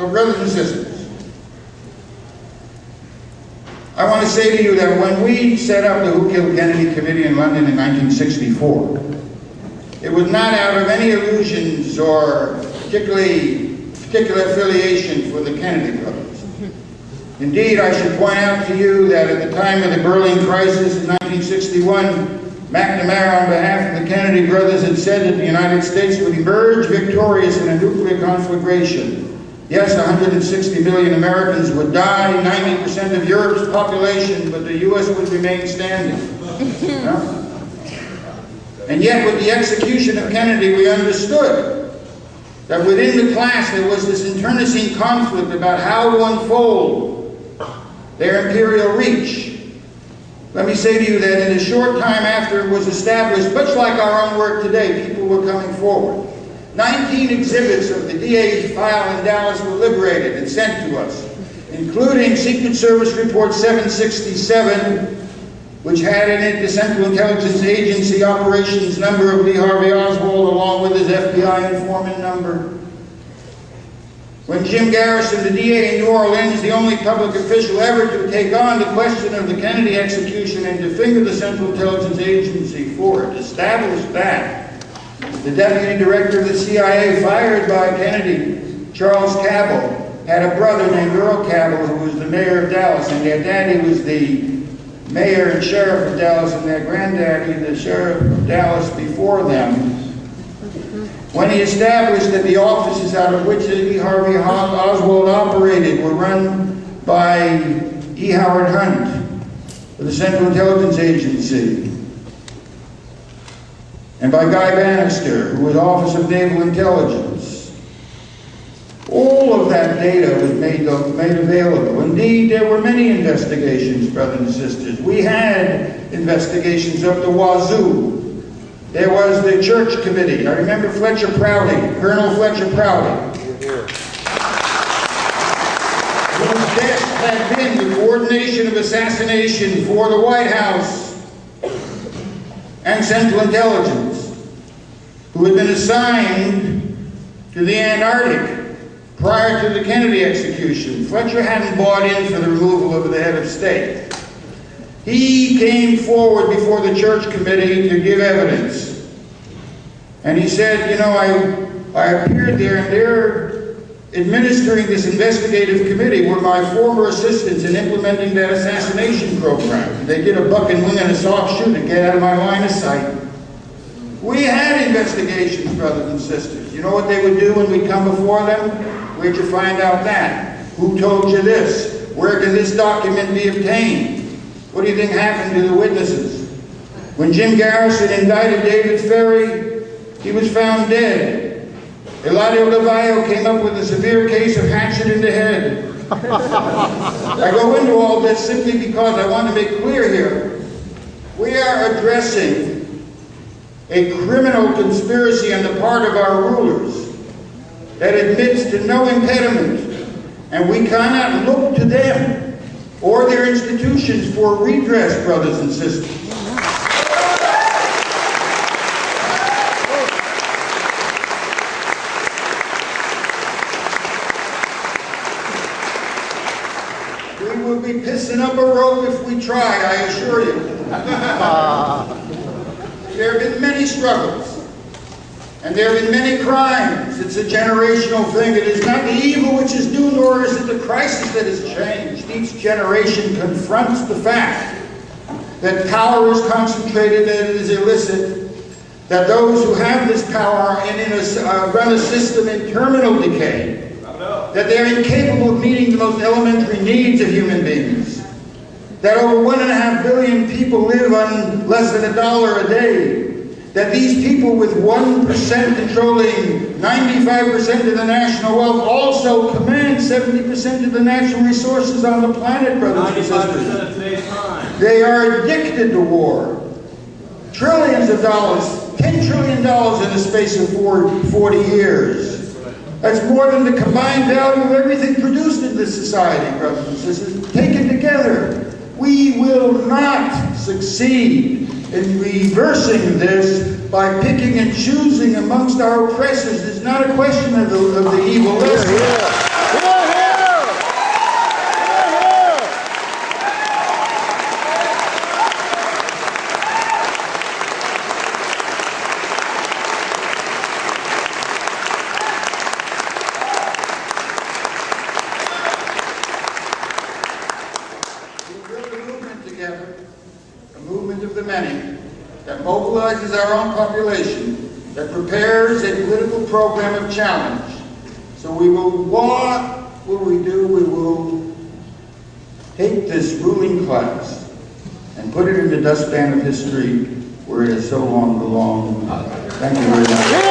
So brothers and sisters, I want to say to you that when we set up the Who Killed Kennedy Committee in London in 1964, it was not out of any illusions or particular affiliation for the Kennedy brothers. Indeed, I should point out to you that at the time of the Berlin crisis in 1961, McNamara, on behalf of the Kennedy brothers, had said that the United States would emerge victorious in a nuclear conflagration. Yes, 160 million Americans would die, 90% of Europe's population, but the U.S. would remain standing. No? And yet, with the execution of Kennedy, we understood that within the class there was this internecine conflict about how to unfold their imperial reach. Let me say to you that in a short time after it was established, much like our own work today, people were coming forward. 19 exhibits of the DA file in Dallas were liberated and sent to us, including Secret Service Report 767, which had in it the Central Intelligence Agency operations number of Lee Harvey Oswald along with his FBI informant number. When Jim Garrison, the DA in New Orleans, the only public official ever to take on the question of the Kennedy execution and to finger the Central Intelligence Agency for it, established that the deputy director of the CIA fired by Kennedy, Charles Cabell, had a brother named Earl Cabell who was the mayor of Dallas, and their daddy was the mayor and sheriff of Dallas, and their granddaddy, the sheriff of Dallas before them. When he established that the offices out of which Lee Harvey Oswald operated were run by E. Howard Hunt of the Central Intelligence Agency, and by Guy Bannister, who was Office of Naval Intelligence. All of that data was made available. Indeed, there were many investigations, brothers and sisters. We had investigations up the wazoo. There was the Church Committee. I remember Fletcher Prouty, Colonel Fletcher Prouty, whose desk had been the coordination of assassination for the White House and Central Intelligence, who had been assigned to the Antarctic prior to the Kennedy execution. Fletcher hadn't bought in for the removal of the head of state. He came forward before the Church Committee to give evidence. And he said, you know, I appeared there, and they're administering this investigative committee were my former assistants in implementing that assassination program. They did a buck and wing and a soft shoot to get out of my line of sight. We had investigations, brothers and sisters. You know what they would do when we come before them? Where'd you find out that? Who told you this? Where can this document be obtained? What do you think happened to the witnesses? When Jim Garrison indicted David Ferry, he was found dead. Eladio Levayo came up with a severe case of hatchet in the head. I go into all this simply because I want to make clear here, we are addressing a criminal conspiracy on the part of our rulers that admits to no impediment, and we cannot look to them or their institutions for redress, brothers and sisters. Be pissing up a rope if we try, I assure you. There have been many struggles, and there have been many crimes. It's a generational thing. It is not the evil which is due, nor is it the crisis that has changed. Each generation confronts the fact that power is concentrated and it is illicit, that those who have this power run a system in terminal decay, that they're incapable of meeting the most elementary needs of human beings, that over 1.5 billion people live on less than $1 a day, that these people with 1% controlling 95% of the national wealth also command 70% of the natural resources on the planet, brothers and sisters. Of today's time. They are addicted to war. Trillions of dollars, $10 trillion in the space of 40 years. That's more than the combined value of everything produced in this society, brothers and sisters. Taken together, we will not succeed in reversing this by picking and choosing amongst our oppressors. It's not a question of the evil list. of the many, that mobilizes our own population, that prepares a political program of challenge. So what will we do? We will take this ruling class and put it in the dustpan of history where it has so long belonged. Thank you very much.